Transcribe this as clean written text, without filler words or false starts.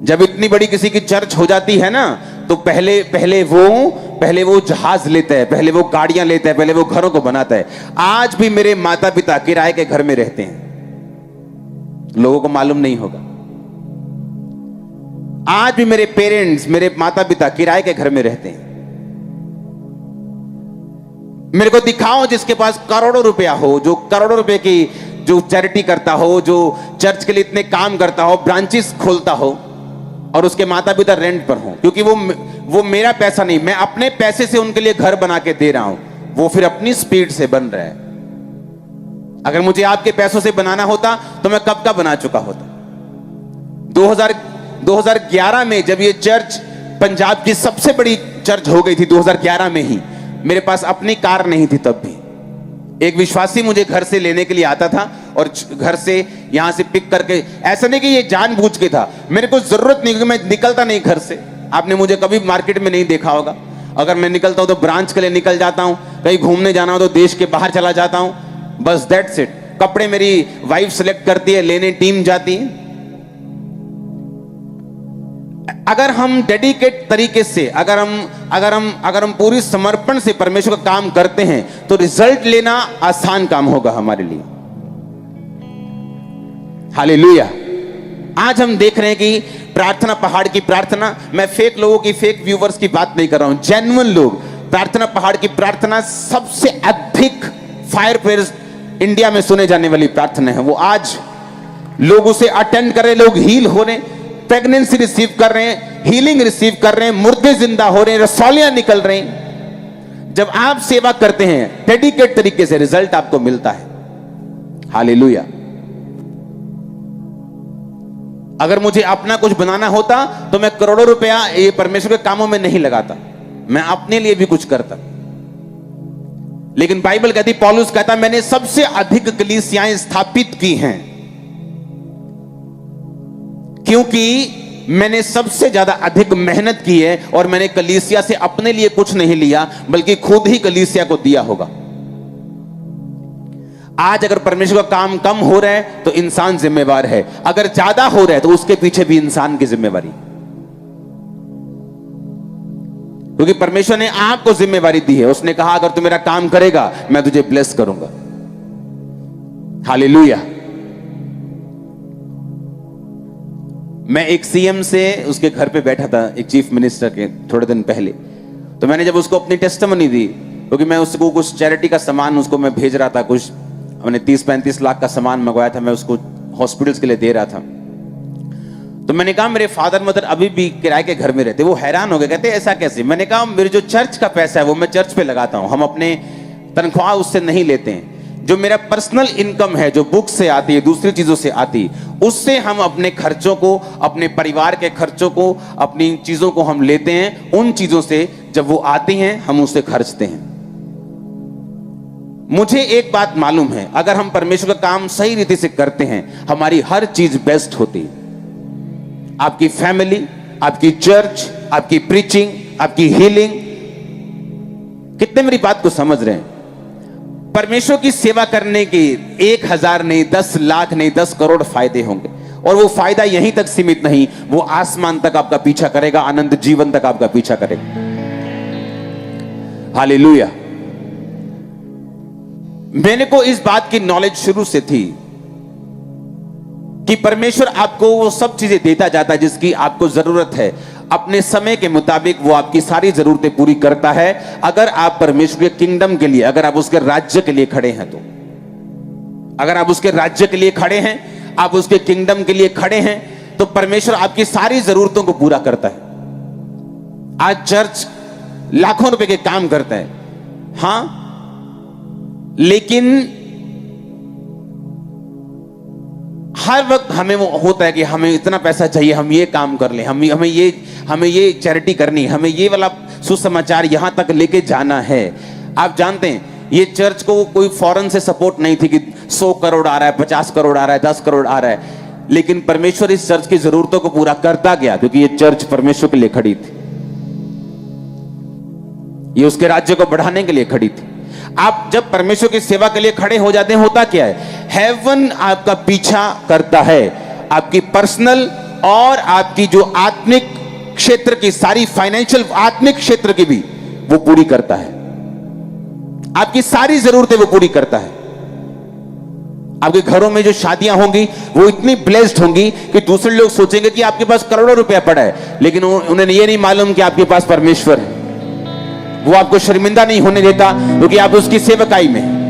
जब इतनी बड़ी किसी की चर्च हो जाती है ना, तो पहले वो जहाज लेता है, पहले वो गाड़ियां लेता है, पहले वो घरों को बनाता है। आज भी मेरे माता पिता किराए के घर में रहते हैं, लोगों को मालूम नहीं होगा। आज भी मेरे पेरेंट्स, मेरे माता पिता किराए के घर में रहते हैं। मेरे को दिखाओ जिसके पास करोड़ों रुपया हो, जो करोड़ों रुपए की जो चैरिटी करता हो, जो चर्च के लिए इतने काम करता हो, ब्रांचेस खोलता हो, और उसके माता पिता रेंट पर हो, क्योंकि वो मेरा पैसा नहीं, मैं अपने पैसे से उनके लिए घर बना के दे रहा हूं, वो फिर अपनी स्पीड से बन रहा है। अगर मुझे आपके पैसों से बनाना होता तो मैं कब का बना चुका होता। 2011 में जब ये चर्च पंजाब की सबसे बड़ी चर्च हो गई थी, 2011 में ही, मेरे पास अपनी कार नहीं थी। तब भी एक विश्वासी मुझे घर से लेने के लिए आता था और घर से यहां से पिक करके, ऐसा नहीं कि ये जानबूझ के था, मेरे को जरूरत नहीं, क्योंकि मैं निकलता नहीं घर से। आपने मुझे कभी मार्केट में नहीं देखा होगा। अगर मैं निकलता हूं तो ब्रांच के लिए निकल जाता हूं, कहीं घूमने जाना हो तो देश के बाहर चला जाता हूं, बस दैट्स इट। कपड़े मेरी वाइफ सेलेक्ट करती है, लेने टीम जाती है। अगर हम डेडिकेट तरीके से, अगर हम पूरी समर्पण से परमेश्वर का काम करते हैं, तो रिजल्ट लेना आसान काम होगा हमारे लिए। हालेलुया। आज हम देख रहे हैं कि प्रार्थना पहाड़ की प्रार्थना, मैं फेक लोगों की, फेक व्यूवर्स की बात नहीं कर रहा हूं, जेन्युइन लोग, प्रार्थना पहाड़ की प्रार्थना सबसे अधिक फायर प्रेयर्स इंडिया में सुने जाने वाली प्रार्थना है। वो आज लोग उसे अटेंड कर रहे, लोग हील हो रहे, प्रेगनेंसी रिसीव कर रहे हैं, हीलिंग रिसीव कर रहे हैं, मुर्दे जिंदा हो रहे हैं, रसौलियां निकल रही हैं। जब आप सेवा करते हैं डेडिकेट तरीके से, रिजल्ट आपको मिलता है। हालेलुया। अगर मुझे अपना कुछ बनाना होता तो मैं करोड़ों रुपया ये परमेश्वर के कामों में नहीं लगाता, मैं अपने लिए भी कुछ करता। लेकिन बाइबल कहती, पौलुस कहता, मैंने सबसे अधिक कलीसियाएं स्थापित की हैं, क्योंकि मैंने सबसे ज्यादा अधिक मेहनत की है, और मैंने कलीसिया से अपने लिए कुछ नहीं लिया, बल्कि खुद ही कलीसिया को दिया होगा। आज अगर परमेश्वर का काम कम हो रहा है तो इंसान जिम्मेवार है, अगर ज्यादा हो रहा है तो उसके पीछे भी इंसान की जिम्मेवारी, क्योंकि परमेश्वर ने आपको जिम्मेवारी दी है। उसने कहा, अगर तू मेरा काम करेगा मैं तुझे ब्लेस करूंगा। हालेलुया। मैं एक सीएम से उसके घर पे बैठा था, एक चीफ मिनिस्टर के, थोड़े दिन पहले। तो मैंने जब उसको अपनी टेस्टिमनी दी, क्योंकि मैं उसको कुछ चैरिटी का सामान उसको मैं भेज रहा था, कुछ हमने 30-35 लाख का सामान मंगवाया था, मैं उसको हॉस्पिटल्स के लिए दे रहा था। तो मैंने कहा, मेरे फादर मदर अभी भी किराए के घर में रहते। वो हैरान हो गए, कहते ऐसा कैसे? मैंने कहा, मेरे जो चर्च का पैसा है वो मैं चर्च पे लगाता हूं, हम अपने तनख्वाह उससे नहीं लेते हैं। जो मेरा पर्सनल इनकम है, जो बुक से आती है, दूसरी चीजों से आती, उससे हम अपने खर्चों को, अपने परिवार के खर्चों को, अपनी चीजों को हम लेते हैं। उन चीजों से जब वो आती हैं हम उसे खर्चते हैं। मुझे एक बात मालूम है, अगर हम परमेश्वर का काम सही रीति से करते हैं, हमारी हर चीज बेस्ट होती है। आपकी फैमिली, आपकी चर्च, आपकी प्रीचिंग, आपकी हीलिंग। कितने मेरी बात को समझ रहे हैं? परमेश्वर की सेवा करने के 1000 नहीं, 10 लाख नहीं, 10 करोड़ फायदे होंगे, और वो फायदा यहीं तक सीमित नहीं, वो आसमान तक आपका पीछा करेगा, अनंत जीवन तक आपका पीछा करेगा। हालेलुया। मैंने को इस बात की नॉलेज शुरू से थी कि परमेश्वर आपको वो सब चीजें देता जाता है जिसकी आपको जरूरत है। अपने समय के मुताबिक वो आपकी सारी जरूरतें पूरी करता है, अगर आप परमेश्वर के किंगडम के लिए, अगर आप उसके राज्य के लिए खड़े हैं तो। अगर आप उसके राज्य के लिए खड़े हैं, आप उसके किंगडम के लिए खड़े हैं, तो परमेश्वर आपकी सारी जरूरतों को पूरा करता है। आज चर्च लाखों रुपए के काम करता है, हां, लेकिन हर वक्त हमें वो होता है कि हमें इतना पैसा चाहिए, हम ये काम कर लें, हमें ये चैरिटी करनी है, हमें ये वाला सुसमाचार यहां तक लेके जाना है। आप जानते हैं, ये चर्च को कोई फॉरेन से सपोर्ट नहीं थी कि 100 करोड़ आ रहा है, 50 करोड़ आ रहा है, 10 करोड़ आ रहा है, लेकिन परमेश्वर इस चर्च की जरूरतों को पूरा करता गया, क्योंकि ये चर्च परमेश्वर के लिए खड़ी थी, ये उसके राज्य को बढ़ाने के लिए खड़ी थी। आप जब परमेश्वर की सेवा के लिए खड़े हो जाते हैं, होता क्या है? हेवन आपका पीछा करता है, आपकी पर्सनल और आपकी जो आत्मिक क्षेत्र की सारी फाइनेंशियल आत्मिक क्षेत्र की भी वो पूरी करता है। आपकी सारी जरूरतें वो पूरी करता है। आपके घरों में जो शादियां होंगी वो इतनी ब्लेस्ड होंगी कि दूसरे लोग सोचेंगे कि आपके पास करोड़ों रुपया पड़ा है, लेकिन उन्हें ये नहीं मालूम कि आपके पास परमेश्वर है। वो आपको शर्मिंदा नहीं होने देता क्योंकि आप उसकी सेवकाई में।